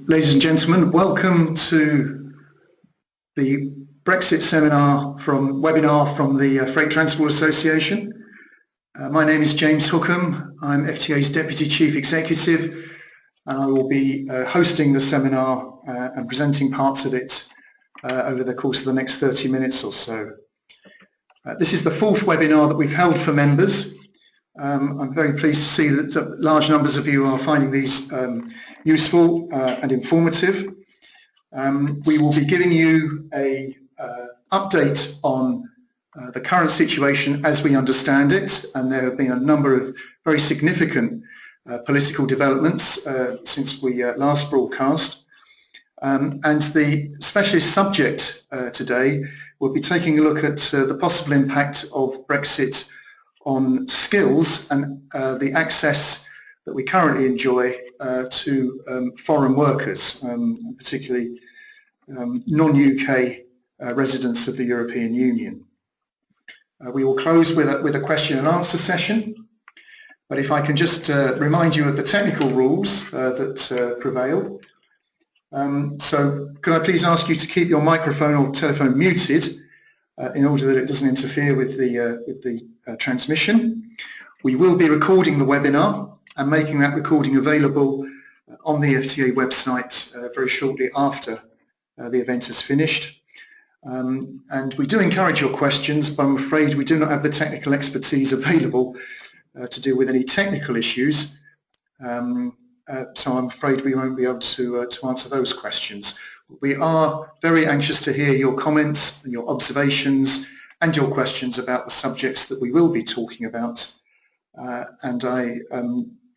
Ladies and gentlemen, welcome to the Brexit webinar from the Freight Transport Association. My name is James Hookham. I'm FTA's Deputy Chief Executive, and I will be hosting the seminar and presenting parts of it over the course of the next 30 minutes or so. This is the fourth webinar that we've held for members. I'm very pleased to see that large numbers of you are finding these useful and informative. We will be giving you an update on the current situation as we understand it, and there have been a number of very significant political developments since we last broadcast. And the specialist subject today will be taking a look at the possible impact of Brexit on skills and the access that we currently enjoy to foreign workers, particularly non-UK residents of the European Union. We will close with a question and answer session, but if I can just remind you of the technical rules that prevail. So could I please ask you to keep your microphone or telephone muted in order that it doesn't interfere with the transmission. We will be recording the webinar and making that recording available on the FTA website very shortly after the event is finished. And we do encourage your questions, but I'm afraid we do not have the technical expertise available to deal with any technical issues. So I'm afraid we won't be able to answer those questions. We are very anxious to hear your comments and your observations and your questions about the subjects that we will be talking about. And I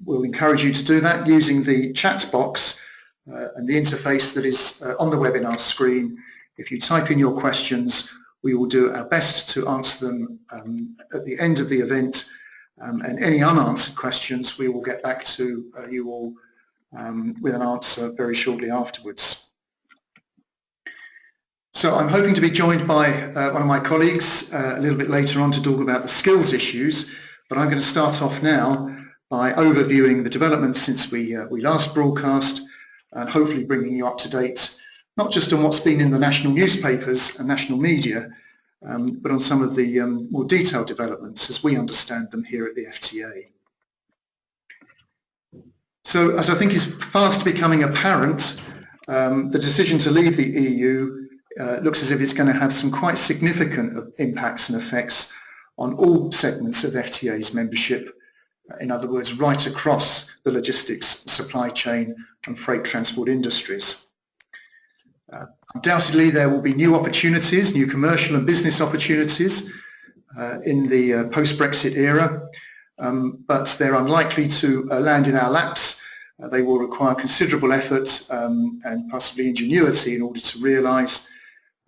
will encourage you to do that using the chat box and the interface that is on the webinar screen. If you type in your questions, we will do our best to answer them at the end of the event. And any unanswered questions, we will get back to you all with an answer very shortly afterwards. So I'm hoping to be joined by one of my colleagues a little bit later on to talk about the skills issues, but I'm going to start off now by overviewing the developments since we last broadcast and hopefully bringing you up to date, not just on what's been in the national newspapers and national media, but on some of the more detailed developments as we understand them here at the FTA. So as I think is fast becoming apparent, the decision to leave the EU looks as if it's going to have some quite significant impacts and effects on all segments of FTA's membership. In other words, right across the logistics, supply chain and freight transport industries. Undoubtedly, there will be new opportunities, new commercial and business opportunities in the post-Brexit era, but they're unlikely to land in our laps. They will require considerable effort and possibly ingenuity in order to realise.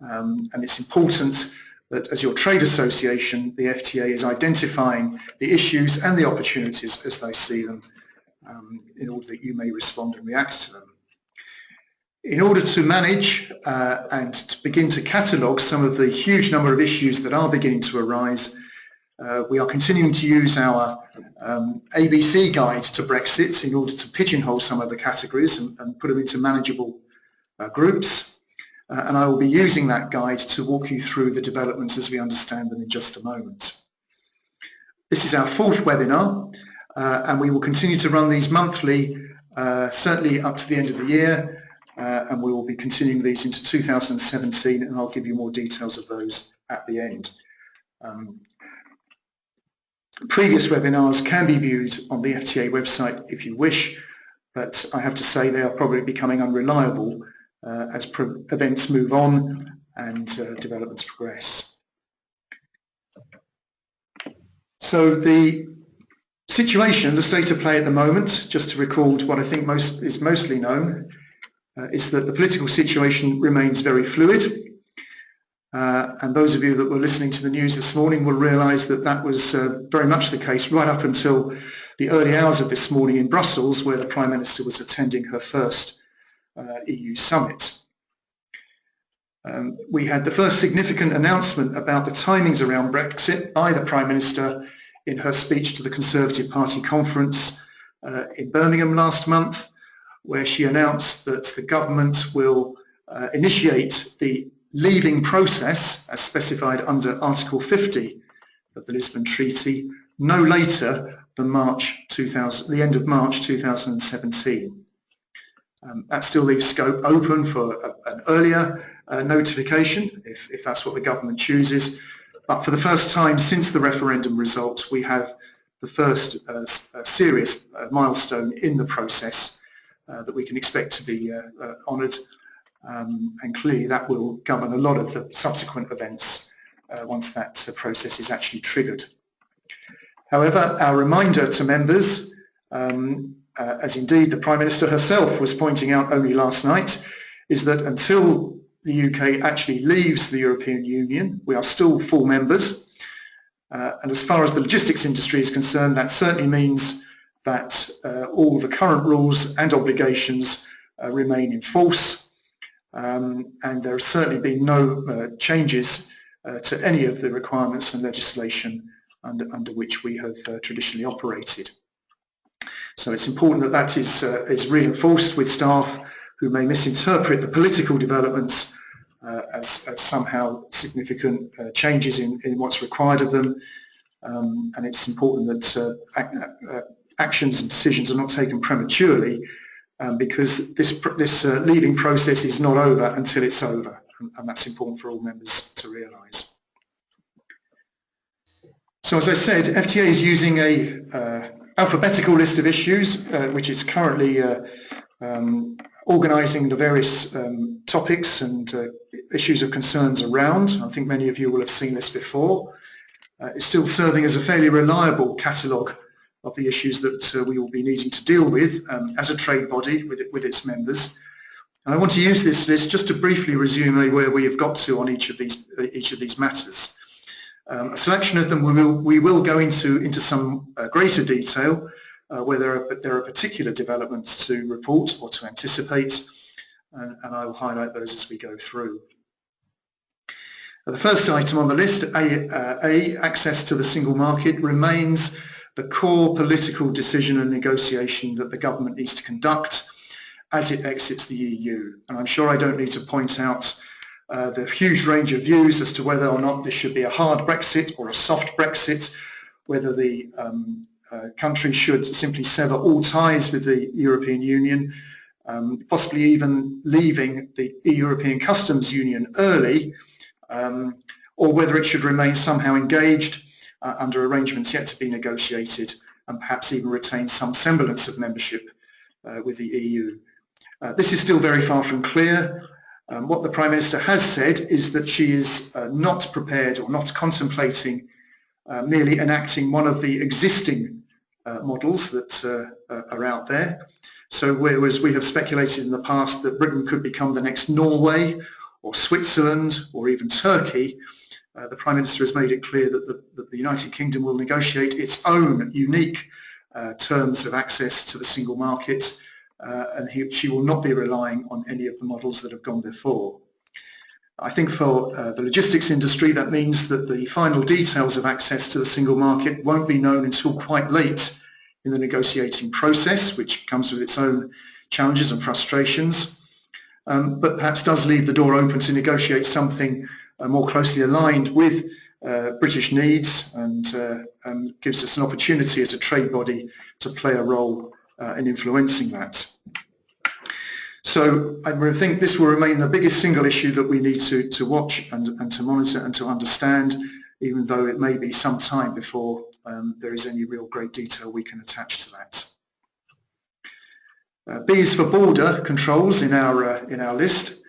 And it's important that as your trade association, the FTA is identifying the issues and the opportunities as they see them in order that you may respond and react to them. In order to manage and to begin to catalogue some of the huge number of issues that are beginning to arise, we are continuing to use our ABC guide to Brexit in order to pigeonhole some of the categories and put them into manageable groups. And I will be using that guide to walk you through the developments as we understand them in just a moment. This is our fourth webinar, and we will continue to run these monthly, certainly up to the end of the year, and we will be continuing these into 2017, and I'll give you more details of those at the end. Previous webinars can be viewed on the FTA website if you wish, but I have to say they are probably becoming unreliable as events move on and developments progress. So the situation, the state of play at the moment, just to recall what I think is mostly known, is that the political situation remains very fluid. And those of you that were listening to the news this morning will realise that that was very much the case right up until the early hours of this morning in Brussels, where the Prime Minister was attending her first EU summit. We had the first significant announcement about the timings around Brexit by the Prime Minister in her speech to the Conservative Party conference in Birmingham last month, where she announced that the government will initiate the leaving process as specified under Article 50 of the Lisbon Treaty no later than the end of March 2017. That still leaves scope open for an earlier notification if that's what the government chooses. But for the first time since the referendum result, we have the first serious milestone in the process that we can expect to be honoured, and clearly that will govern a lot of the subsequent events once that process is actually triggered. However, our reminder to members, as indeed the Prime Minister herself was pointing out only last night, is that until the UK actually leaves the European Union, we are still full members. And as far as the logistics industry is concerned, that certainly means that all the current rules and obligations remain in force. And there have certainly been no changes to any of the requirements and legislation under which we have traditionally operated. So it's important that that is reinforced with staff who may misinterpret the political developments as somehow significant changes in what's required of them. And it's important that actions and decisions are not taken prematurely, because this leaving process is not over until it's over, and that's important for all members to realise. So as I said, FTA is using a alphabetical list of issues, which is currently organising the various topics and issues of concerns around. I think many of you will have seen this before. It's still serving as a fairly reliable catalogue of the issues that we will be needing to deal with as a trade body with its members. And I want to use this list just to briefly resume where we have got to on each of these matters. A selection of them we will go into some greater detail where there are particular developments to report or to anticipate, and I will highlight those as we go through. The first item on the list, access to the single market, remains the core political decision and negotiation that the government needs to conduct as it exits the EU. And I'm sure I don't need to point out the huge range of views as to whether or not this should be a hard Brexit or a soft Brexit, whether the country should simply sever all ties with the European Union, possibly even leaving the European Customs Union early, or whether it should remain somehow engaged under arrangements yet to be negotiated, and perhaps even retain some semblance of membership with the EU. This is still very far from clear. What the Prime Minister has said is that she is not prepared or not contemplating merely enacting one of the existing models that are out there. So whereas we have speculated in the past that Britain could become the next Norway or Switzerland or even Turkey, the Prime Minister has made it clear that the United Kingdom will negotiate its own unique terms of access to the single market, and she will not be relying on any of the models that have gone before. I think for the logistics industry, that means that the final details of access to the single market won't be known until quite late in the negotiating process, which comes with its own challenges and frustrations, but perhaps does leave the door open to negotiate something more closely aligned with British needs, and gives us an opportunity as a trade body to play a role in influencing that. So I think this will remain the biggest single issue that we need to watch and to monitor and to understand, even though it may be some time before there is any real great detail we can attach to that. B is for border controls in our list,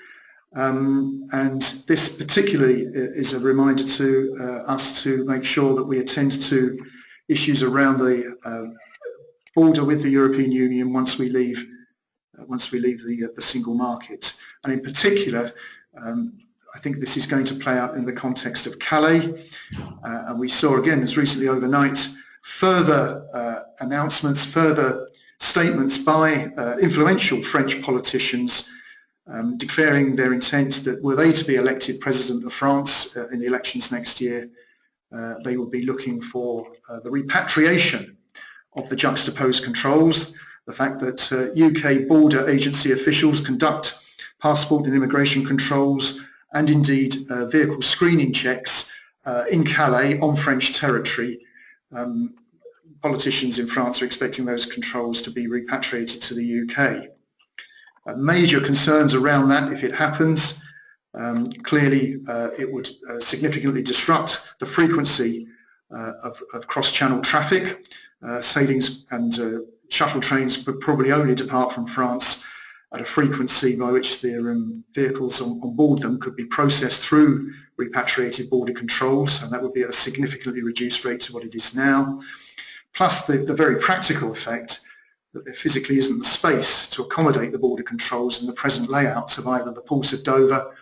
and this particularly is a reminder to us to make sure that we attend to issues around the border with the European Union once we leave the single market. And in particular, I think this is going to play out in the context of Calais, and we saw again as recently overnight further announcements, further statements by influential French politicians declaring their intent that were they to be elected President of France in the elections next year, they will be looking for the repatriation of the juxtaposed controls, the fact that UK border agency officials conduct passport and immigration controls and indeed vehicle screening checks in Calais on French territory. Politicians in France are expecting those controls to be repatriated to the UK. Major concerns around that if it happens. Clearly it would significantly disrupt the frequency of cross-channel traffic. Sailings and shuttle trains would probably only depart from France at a frequency by which their vehicles on board them could be processed through repatriated border controls, and that would be at a significantly reduced rate to what it is now. Plus the very practical effect that there physically isn't the space to accommodate the border controls in the present layout of either the Port of Dover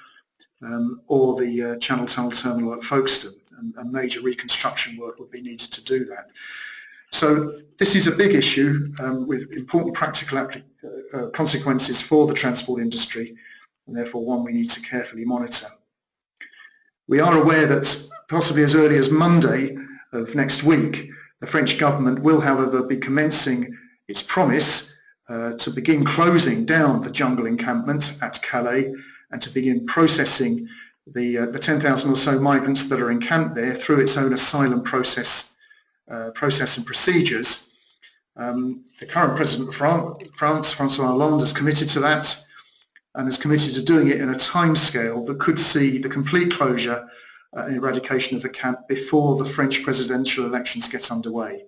or the Channel Tunnel Terminal at Folkestone, and major reconstruction work would be needed to do that. So this is a big issue with important practical consequences for the transport industry, and therefore one we need to carefully monitor. We are aware that possibly as early as Monday of next week, the French government will, however, be commencing its promise to begin closing down the jungle encampment at Calais and to begin processing the 10,000 or so migrants that are encamped there through its own asylum process and procedures. The current President of France, François Hollande, has committed to that and is committed to doing it in a timescale that could see the complete closure and eradication of the camp before the French presidential elections get underway.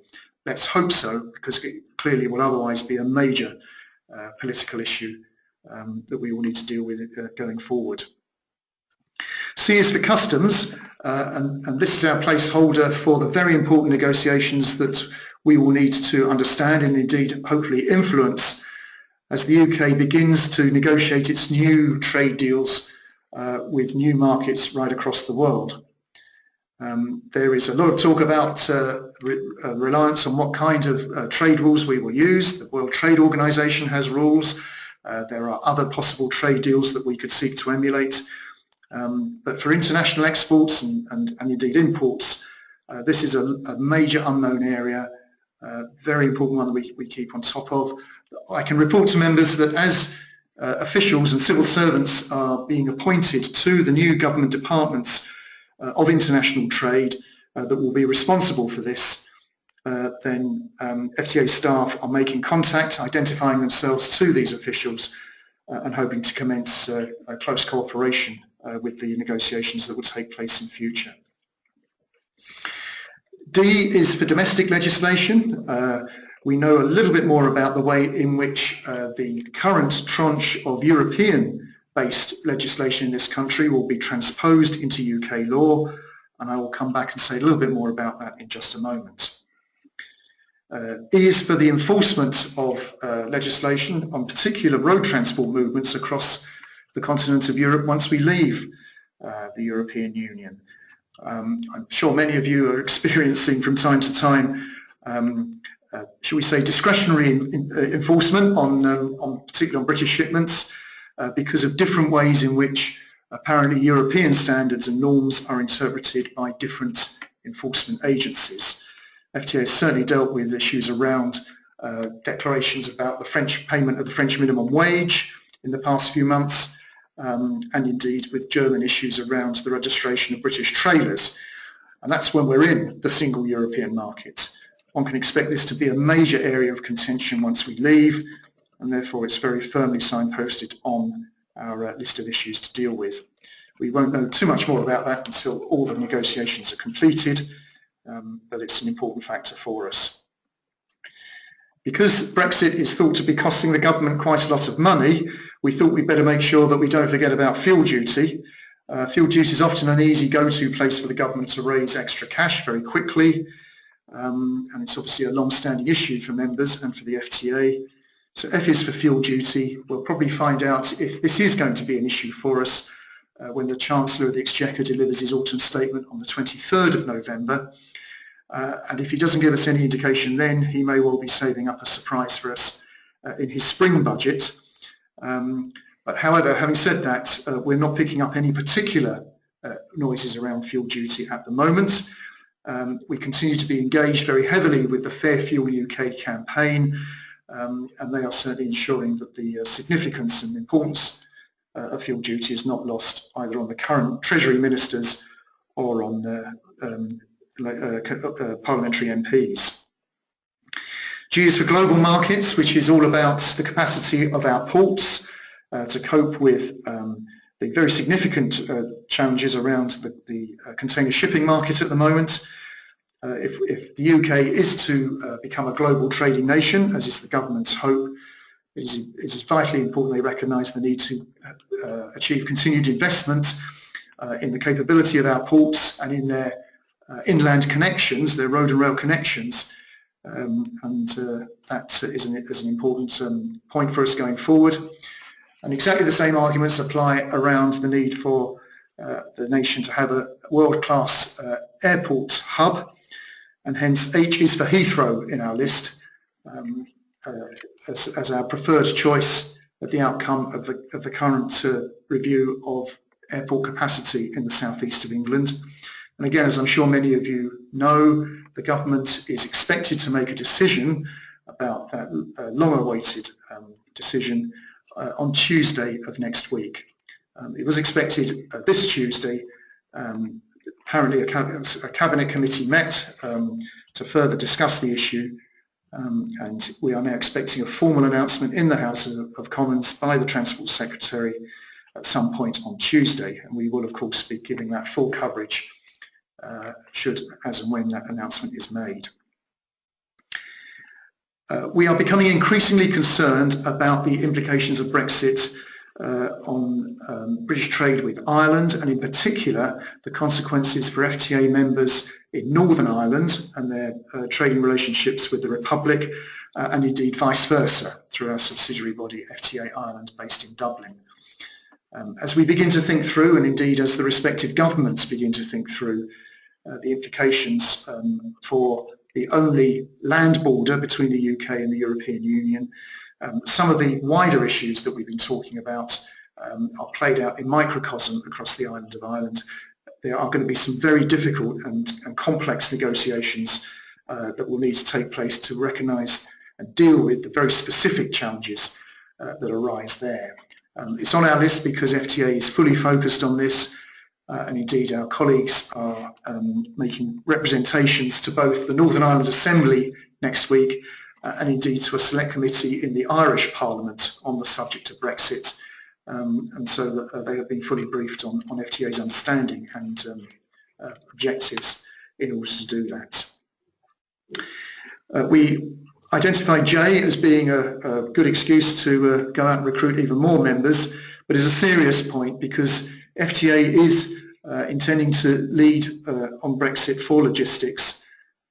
Let's hope so, because it clearly will otherwise be a major political issue that we will need to deal with going forward. C is for customs, and this is our placeholder for the very important negotiations that we will need to understand and indeed hopefully influence as the UK begins to negotiate its new trade deals with new markets right across the world. There is a lot of talk about reliance on what kind of trade rules we will use. The World Trade Organization has rules. There are other possible trade deals that we could seek to emulate. But for international exports and indeed imports, this is a major unknown area, very important one that we keep on top of. I can report to members that as officials and civil servants are being appointed to the new government departments of international trade that will be responsible for this, then FTA staff are making contact, identifying themselves to these officials and hoping to commence a close cooperation with the negotiations that will take place in future. D is for domestic legislation. We know a little bit more about the way in which the current tranche of European-based legislation in this country will be transposed into UK law, and I will come back and say a little bit more about that in just a moment. E is for the enforcement of legislation on particular road transport movements across the continent of Europe once we leave the European Union. I'm sure many of you are experiencing from time to time, shall we say, discretionary enforcement particularly on British shipments because of different ways in which apparently European standards and norms are interpreted by different enforcement agencies. FTA has certainly dealt with issues around declarations about the French payment of the French minimum wage in the past few months, and indeed with German issues around the registration of British trailers. And that's when we're in the single European market. One can expect this to be a major area of contention once we leave, and therefore it's very firmly signposted on our list of issues to deal with. We won't know too much more about that until all the negotiations are completed, but it's an important factor for us. Because Brexit is thought to be costing the government quite a lot of money, we thought we'd better make sure that we don't forget about fuel duty. Fuel duty is often an easy go-to place for the government to raise extra cash very quickly, and it's obviously a long-standing issue for members and for the FTA. So F is for fuel duty. We'll probably find out if this is going to be an issue for us when the Chancellor of the Exchequer delivers his autumn statement on the 23rd of November. And if he doesn't give us any indication then, he may well be saving up a surprise for us in his spring budget. But however, having said that, we're not picking up any particular noises around fuel duty at the moment. We continue to be engaged very heavily with the Fair Fuel UK campaign, and they are certainly ensuring that the significance and importance of fuel duty is not lost either on the current Treasury ministers or on parliamentary MPs. G is for global markets, which is all about the capacity of our ports to cope with the very significant challenges around the container shipping market at the moment. If the UK is to become a global trading nation, as is the government's hope, it is vitally important they recognise the need to achieve continued investment in the capability of our ports and in their inland connections, their road and rail connections, and that is an important point for us going forward. And exactly the same arguments apply around the need for the nation to have a world-class airport hub, and hence H is for Heathrow in our list as our preferred choice at the outcome of the current review of airport capacity in the southeast of England. And again, as I'm sure many of you know, the government is expected to make a decision about that long-awaited decision on Tuesday of next week. It was expected this Tuesday. Apparently a cabinet committee met to further discuss the issue, and we are now expecting a formal announcement in the House of Commons by the Transport Secretary at some point on Tuesday, and we will of course be giving that full coverage should, as and when that announcement is made. We are becoming increasingly concerned about the implications of Brexit on British trade with Ireland, and in particular the consequences for FTA members in Northern Ireland and their trading relationships with the Republic, and indeed vice versa through our subsidiary body FTA Ireland based in Dublin. As we begin to think through, and indeed as the respective governments begin to think through the implications for the only land border between the UK and the European Union, some of the wider issues that we've been talking about are played out in microcosm across the island of Ireland. There are going to be some very difficult and complex negotiations that will need to take place to recognise and deal with the very specific challenges that arise there. It's on our list because FTA is fully focused on this, and indeed our colleagues are making representations to both the Northern Ireland Assembly next week and indeed to a select committee in the Irish Parliament on the subject of Brexit, and so they have been fully briefed on FTA's understanding and objectives in order to do that. We identified J as being a good excuse to go out and recruit even more members, but is a serious point because FTA is intending to lead on Brexit for logistics,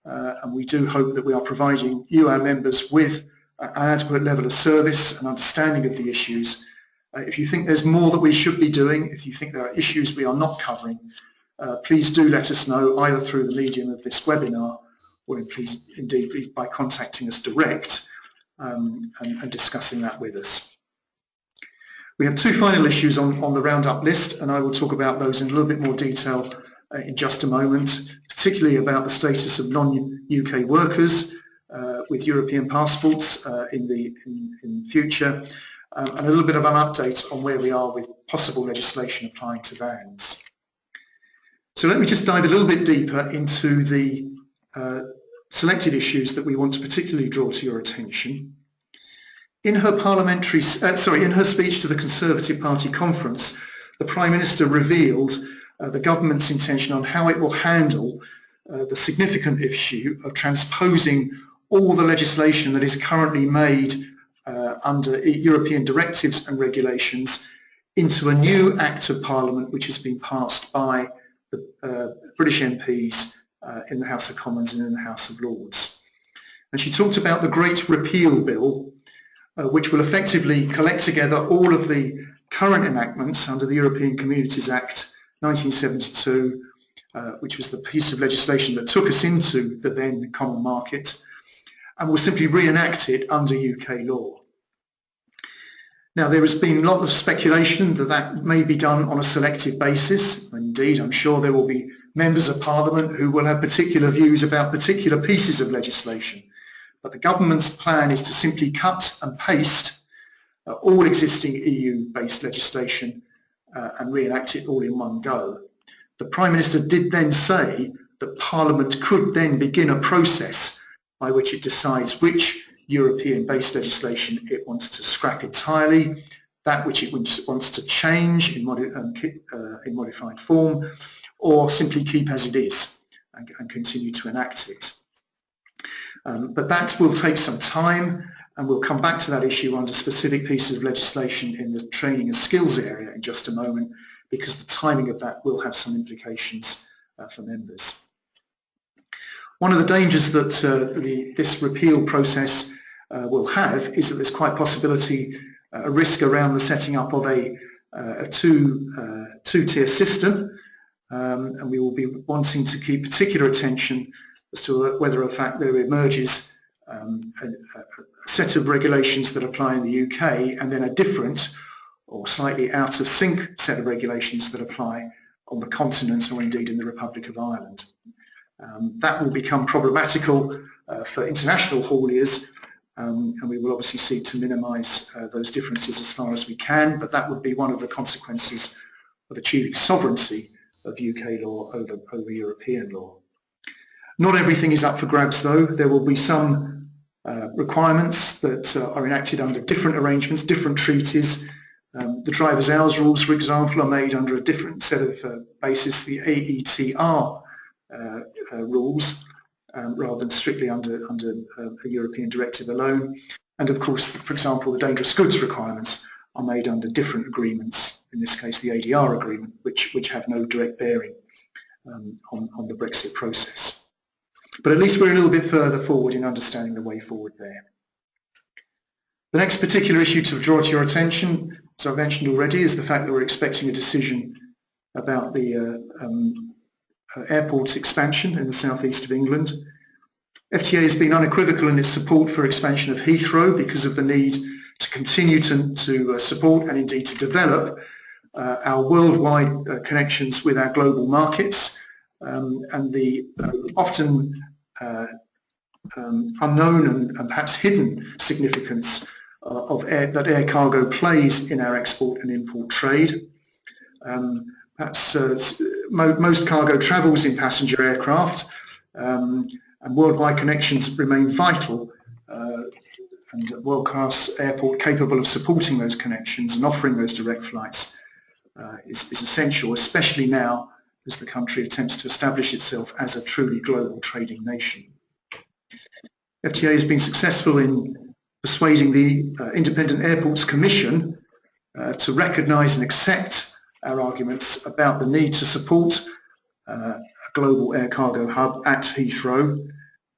and we do hope that we are providing you, our members, with an adequate level of service and understanding of the issues. If you think there's more that we should be doing, if you think there are issues we are not covering, please do let us know either through the medium of this webinar or please indeed by contacting us direct and discussing that with us. We have two final issues on the roundup list, and I will talk about those in a little bit more detail in just a moment, particularly about the status of non-UK workers with European passports in future, and a little bit of an update on where we are with possible legislation applying to vans. So let me just dive a little bit deeper into the selected issues that we want to particularly draw to your attention. In her in her speech to the Conservative Party conference, the Prime Minister revealed the government's intention on how it will handle the significant issue of transposing all the legislation that is currently made under European directives and regulations into a new Act of Parliament which has been passed by the British MPs in the House of Commons and in the House of Lords. And she talked about the Great Repeal Bill, which will effectively collect together all of the current enactments under the European Communities Act 1972, which was the piece of legislation that took us into the then common market, and will simply reenact it under UK law. Now, there has been lots of speculation that that may be done on a selective basis. Indeed, I'm sure there will be members of Parliament who will have particular views about particular pieces of legislation. But the government's plan is to simply cut and paste all existing EU-based legislation and reenact it all in one go. The Prime Minister did then say that Parliament could then begin a process by which it decides which European-based legislation it wants to scrap entirely, that which it wants to change in modified form, or simply keep as it is and continue to enact it. But that will take some time, and we'll come back to that issue under specific pieces of legislation in the training and skills area in just a moment, because the timing of that will have some implications for members. One of the dangers that this repeal process will have is that there's quite possibility, a risk around the setting up of a two-tier system, and we will be wanting to keep particular attention as to whether in fact there emerges a set of regulations that apply in the UK and then a different or slightly out of sync set of regulations that apply on the continent or indeed in the Republic of Ireland. That will become problematical for international hauliers, and we will obviously seek to minimise those differences as far as we can, but that would be one of the consequences of achieving sovereignty of UK law over European law. Not everything is up for grabs though. There will be some requirements that are enacted under different arrangements, different treaties. The driver's hours rules, for example, are made under a different set of basis, the AETR rules, rather than strictly under a European directive alone. And of course, for example, the dangerous goods requirements are made under different agreements, in this case the ADR agreement, which have no direct bearing on the Brexit process. But at least we're a little bit further forward in understanding the way forward there. The next particular issue to draw to your attention, as I mentioned already, is the fact that we're expecting a decision about the airport's expansion in the southeast of England. FTA has been unequivocal in its support for expansion of Heathrow because of the need to continue to support and indeed to develop our worldwide connections with our global markets, and the often unknown and perhaps hidden significance that air cargo plays in our export and import trade. Perhaps most cargo travels in passenger aircraft, and worldwide connections remain vital, and a world-class airport capable of supporting those connections and offering those direct flights is essential, especially now as the country attempts to establish itself as a truly global trading nation. FTA has been successful in persuading the Independent Airports Commission to recognise and accept our arguments about the need to support a global air cargo hub at Heathrow,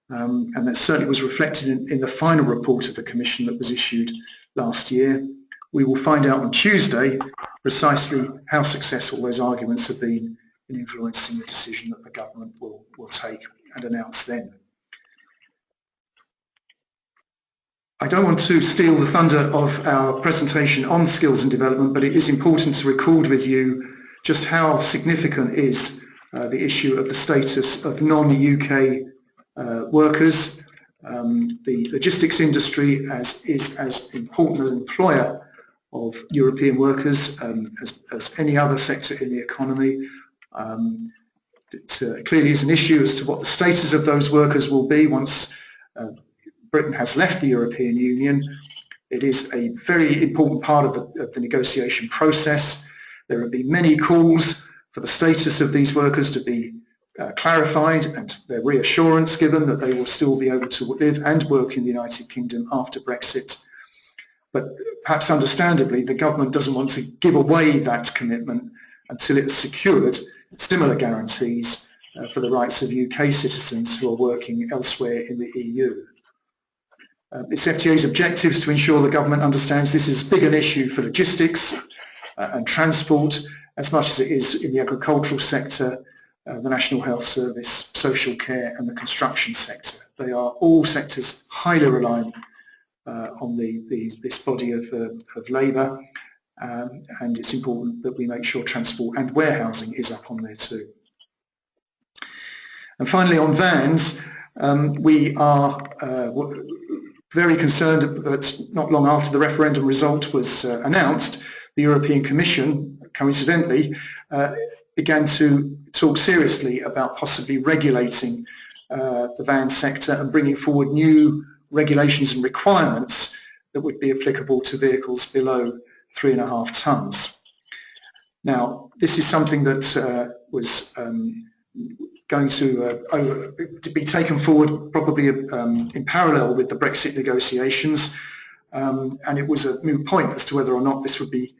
and that certainly was reflected in the final report of the Commission that was issued last year. We will find out on Tuesday precisely how successful those arguments have been in influencing the decision that the government will take and announce then. I don't want to steal the thunder of our presentation on skills and development, but it is important to record with you just how significant is the issue of the status of non-UK workers. The logistics industry is as important an employer of European workers as any other sector in the economy. It clearly is an issue as to what the status of those workers will be once Britain has left the European Union. It is a very important part of the negotiation process. There have been many calls for the status of these workers to be clarified and their reassurance given that they will still be able to live and work in the United Kingdom after Brexit. But perhaps understandably, the government doesn't want to give away that commitment until it has secured similar guarantees for the rights of UK citizens who are working elsewhere in the EU. It's FTA's objectives to ensure the government understands this is as big an issue for logistics and transport as much as it is in the agricultural sector, the National Health Service, social care and the construction sector. They are all sectors highly reliant on this body of labour, and it's important that we make sure transport and warehousing is up on there too. And finally, on vans, We are very concerned that not long after the referendum result was announced, the European Commission, coincidentally, began to talk seriously about possibly regulating the van sector and bringing forward new regulations and requirements that would be applicable to vehicles below 3.5 tonnes. Now, this is something that was going to be taken forward probably in parallel with the Brexit negotiations, and it was a moot point as to whether or not this would be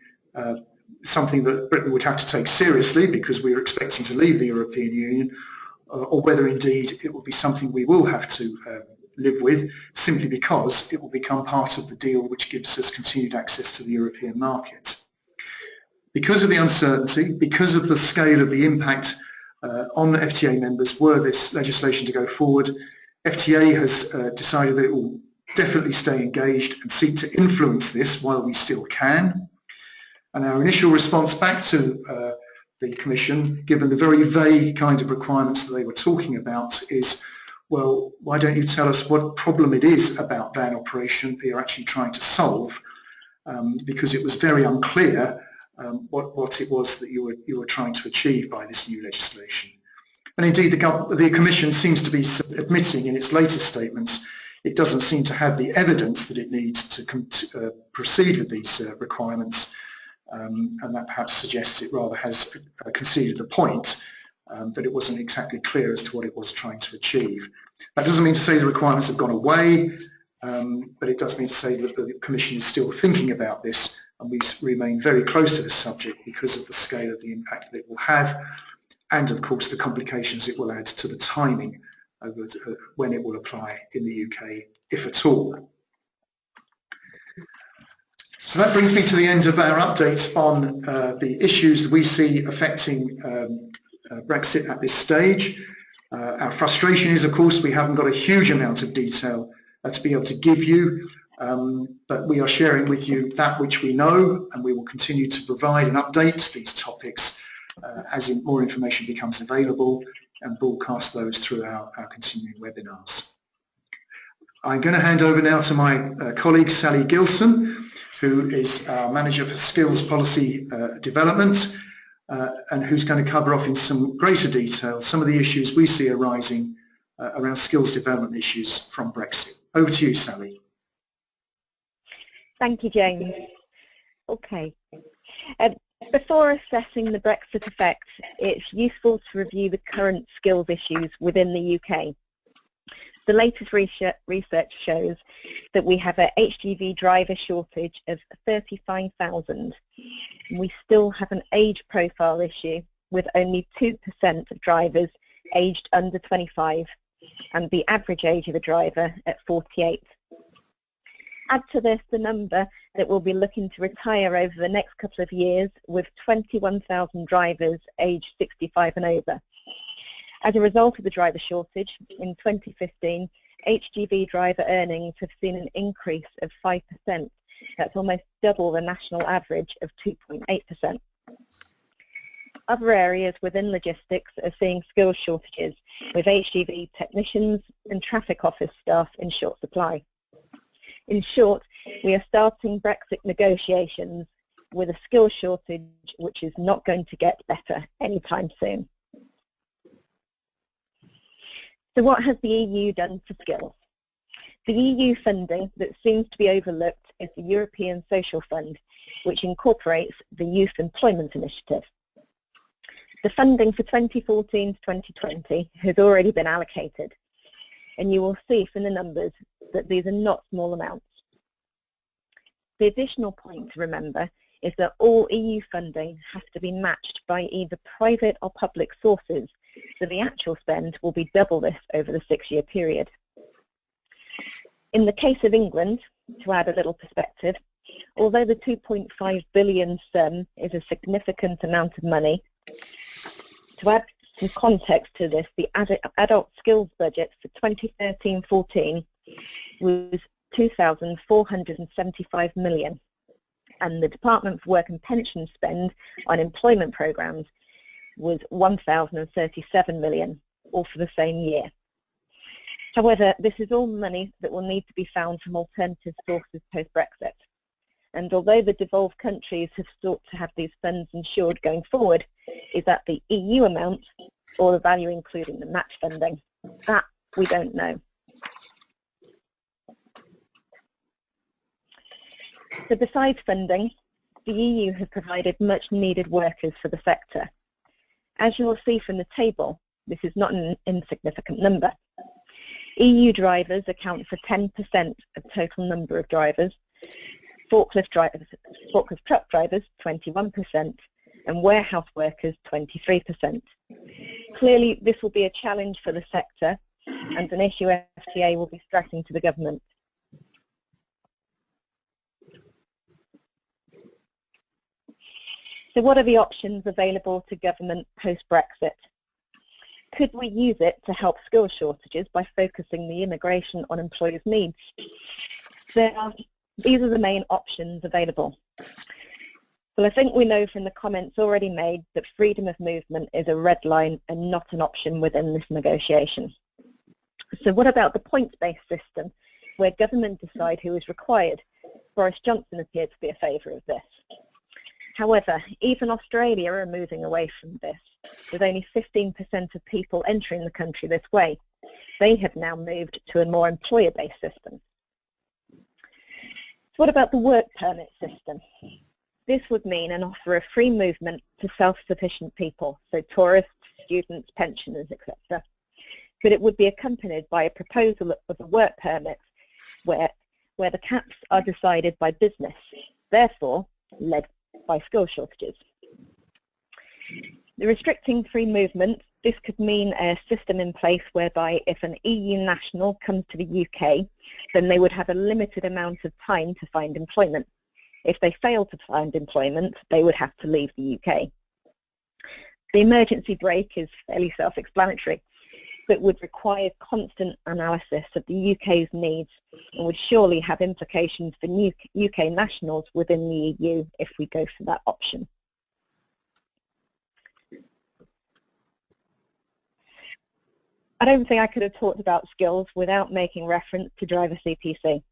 something that Britain would have to take seriously because we are expecting to leave the European Union, or whether indeed it will be something we will have to live with simply because it will become part of the deal which gives us continued access to the European market. Because of the uncertainty, because of the scale of the impact on the FTA members were this legislation to go forward, FTA has decided that it will definitely stay engaged and seek to influence this while we still can. And our initial response back to the Commission, given the very vague kind of requirements that they were talking about, is, well, why don't you tell us what problem it is about van operation that you're actually trying to solve? Because it was very unclear what it was that you were trying to achieve by this new legislation. And indeed, the Commission seems to be admitting in its latest statements it doesn't seem to have the evidence that it needs to proceed with these requirements, and that perhaps suggests it rather has conceded the point that it wasn't exactly clear as to what it was trying to achieve. That doesn't mean to say the requirements have gone away, but it does mean to say that the Commission is still thinking about this, and we remain very close to this subject because of the scale of the impact that it will have, and of course the complications it will add to the timing of when it will apply in the UK, if at all. So that brings me to the end of our update on the issues that we see affecting Brexit at this stage. Our frustration is, of course, we haven't got a huge amount of detail to be able to give you, but we are sharing with you that which we know, and we will continue to provide and update these topics as more information becomes available and broadcast those through our continuing webinars. I'm going to hand over now to my colleague Sally Gilson, who is our Manager for Skills Policy Development, and who's going to cover off in some greater detail some of the issues we see arising around skills development issues from Brexit. Over to you, Sally. Thank you, James. Okay. Before assessing the Brexit effects, it's useful to review the current skills issues within the UK. The latest research shows that we have a HGV driver shortage of 35,000. We still have an age profile issue with only 2% of drivers aged under 25 and the average age of a driver at 48. Add to this the number that will be looking to retire over the next couple of years, with 21,000 drivers aged 65 and over. As a result of the driver shortage, in 2015, HGV driver earnings have seen an increase of 5%. That's almost double the national average of 2.8%. Other areas within logistics are seeing skills shortages, with HGV technicians and traffic office staff in short supply. In short, we are starting Brexit negotiations with a skills shortage which is not going to get better anytime soon. So what has the EU done for skills? The EU funding that seems to be overlooked is the European Social Fund, which incorporates the Youth Employment Initiative. The funding for 2014 to 2020 has already been allocated, and you will see from the numbers that these are not small amounts. The additional point to remember is that all EU funding has to be matched by either private or public sources, so the actual spend will be double this over the 6-year period. In the case of England, to add a little perspective, although the 2.5 billion sum is a significant amount of money, to add some context to this, the adult skills budget for 2013-14 was 2,475 million, and the Department for Work and Pension spend on employment programmes was 1,037 million, all for the same year. However, this is all money that will need to be found from alternative sources post-Brexit. And although the devolved countries have sought to have these funds insured going forward, is that the EU amount or the value including the match funding? That we don't know. So besides funding, the EU has provided much needed workers for the sector. As you will see from the table, this is not an insignificant number. EU drivers account for 10% of total number of drivers, forklift truck drivers 21%, and warehouse workers 23%. Clearly this will be a challenge for the sector and an issue FTA will be stressing to the government. So what are the options available to government post-Brexit? Could we use it to help skill shortages by focusing the immigration on employers' needs? These are the main options available. Well, I think we know from the comments already made that freedom of movement is a red line and not an option within this negotiation. So what about the points-based system, where government decide who is required? Boris Johnson appeared to be a favourite of this. However, even Australia are moving away from this, with only 15% of people entering the country this way. They have now moved to a more employer-based system. So what about the work permit system? This would mean an offer of free movement to self-sufficient people, so tourists, students, pensioners, etc. But it would be accompanied by a proposal of a work permit where the caps are decided by business, therefore led by skill shortages. The restricting free movement, this could mean a system in place whereby if an EU national comes to the UK, then they would have a limited amount of time to find employment. If they fail to find employment, they would have to leave the UK. The emergency brake is fairly self-explanatory, but would require constant analysis of the UK's needs and would surely have implications for UK nationals within the EU if we go for that option. I don't think I could have talked about skills without making reference to driver CPC.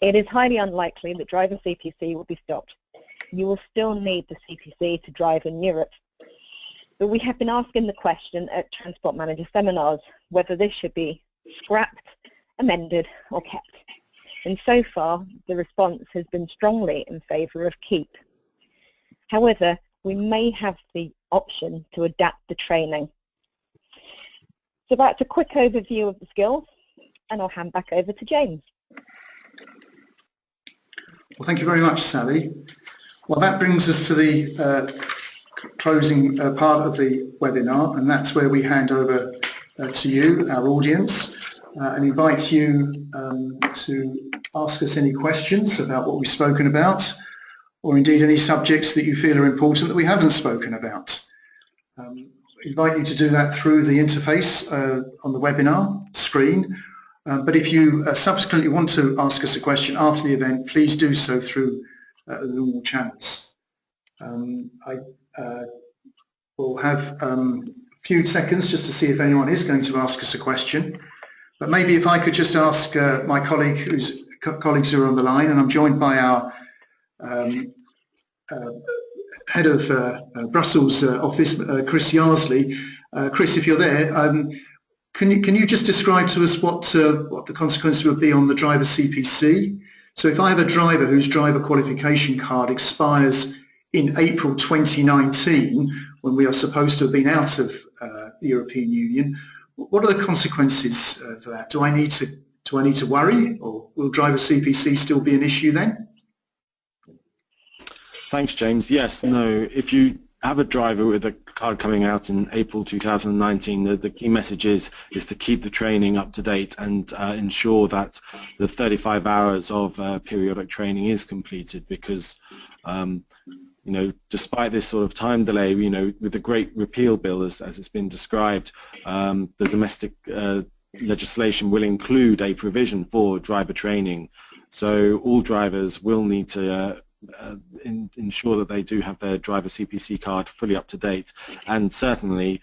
It is highly unlikely that driver CPC will be stopped. You will still need the CPC to drive in Europe. But we have been asking the question at Transport Manager seminars whether this should be scrapped, amended or kept. And so far the response has been strongly in favour of keep. However, we may have the option to adapt the training. So that's a quick overview of the skills, and I'll hand back over to James. Well, thank you very much, Sally. Well, that brings us to the closing part of the webinar, and that's where we hand over to you, our audience, and invite you to ask us any questions about what we've spoken about, or indeed any subjects that you feel are important that we haven't spoken about. Invite you to do that through the interface on the webinar screen. But if you subsequently want to ask us a question after the event, please do so through the normal channels. I will have a few seconds just to see if anyone is going to ask us a question. But maybe if I could just ask my colleagues who are on the line, and I'm joined by our head of Brussels office, Chris Yarsley. Chris, if you're there, can you just describe to us what the consequences would be on the driver CPC? So if I have a driver whose driver qualification card expires in April 2019, when we are supposed to have been out of the European Union, what are the consequences for that? Do I need to worry, or will driver CPC still be an issue then? Thanks, James. Yes, no, if you have a driver with a card coming out in April 2019, the key message is to keep the training up to date and ensure that the 35 hours of periodic training is completed, because you know, despite this sort of time delay, you know, with the Great Repeal Bill, as it's been described, the domestic legislation will include a provision for driver training. So all drivers will need to ensure that they do have their driver CPC card fully up to date, and certainly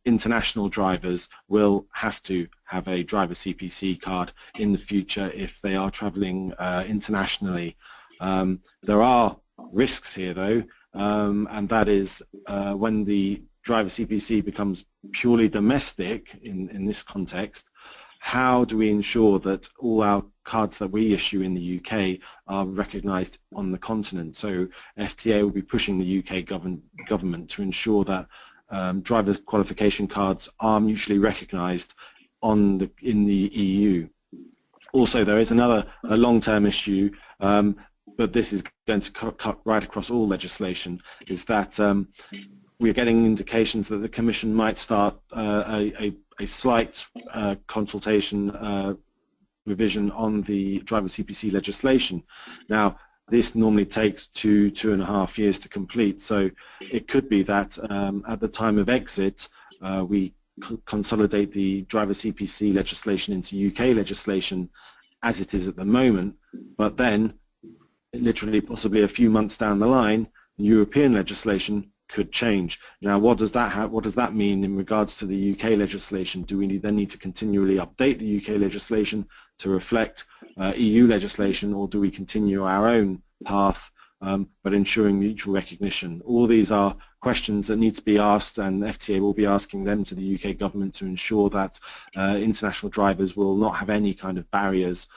international drivers will have to have a driver CPC card in the future if they are travelling internationally. There are risks here though, and that is when the driver CPC becomes purely domestic in this context, how do we ensure that all our cards that we issue in the UK are recognised on the continent? So FTA will be pushing the UK government to ensure that driver qualification cards are mutually recognised in the EU. Also, there is a long-term issue, but this is going to cut right across all legislation, is that we're getting indications that the Commission might start a slight consultation revision on the driver CPC legislation. Now, this normally takes 2.5 years to complete, so it could be that at the time of exit we consolidate the driver CPC legislation into UK legislation as it is at the moment, but then literally possibly a few months down the line, European legislation could change. Now, what does that mean in regards to the UK legislation? Do we then need to continually update the UK legislation to reflect EU legislation, or do we continue our own path but ensuring mutual recognition? All these are questions that need to be asked, and FTA will be asking them to the UK government to ensure that international drivers will not have any kind of barriers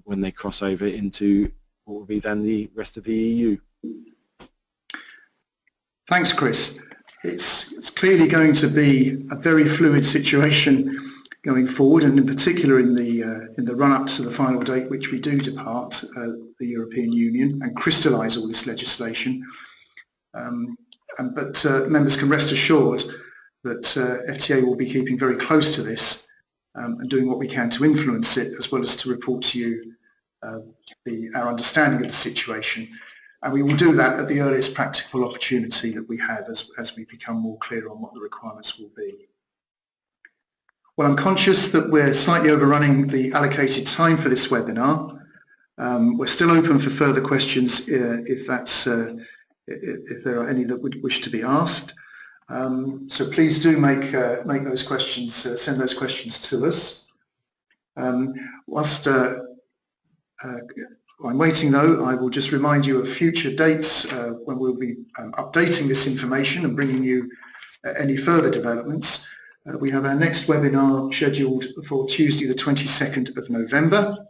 when they cross over into what will be then the rest of the EU. Thanks, Chris. It's clearly going to be a very fluid situation going forward, and in particular in the run-up to the final date, which we do depart the European Union and crystallise all this legislation. But members can rest assured that FTA will be keeping very close to this and doing what we can to influence it, as well as to report to you our understanding of the situation. And we will do that at the earliest practical opportunity that we have as we become more clear on what the requirements will be. Well, I'm conscious that we're slightly overrunning the allocated time for this webinar. We're still open for further questions if there are any that would wish to be asked. So please do make those questions, send those questions to us. Whilst I'm waiting though, I will just remind you of future dates when we'll be updating this information and bringing you any further developments. We have our next webinar scheduled for Tuesday the 22nd of November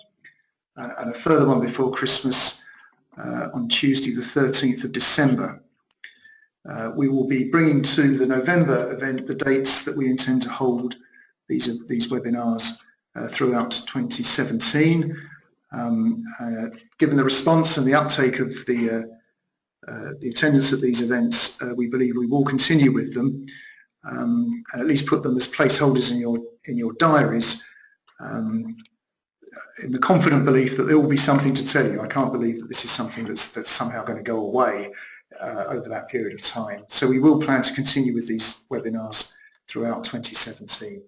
and a further one before Christmas on Tuesday the 13th of December. We will be bringing to the November event the dates that we intend to hold these webinars throughout 2017. Given the response and the uptake of the attendance at these events, we believe we will continue with them, and at least put them as placeholders in your diaries, in the confident belief that there will be something to tell you. I can't believe that this is something that's somehow going to go away over that period of time. So we will plan to continue with these webinars throughout 2017.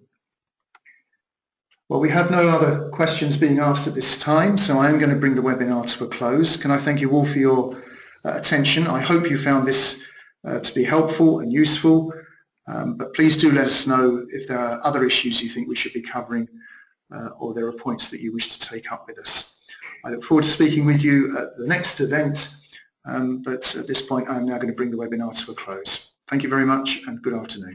Well, we have no other questions being asked at this time, so I am going to bring the webinar to a close. Can I thank you all for your attention? I hope you found this to be helpful and useful, but please do let us know if there are other issues you think we should be covering or there are points that you wish to take up with us. I look forward to speaking with you at the next event, but at this point I'm now going to bring the webinar to a close. Thank you very much and good afternoon.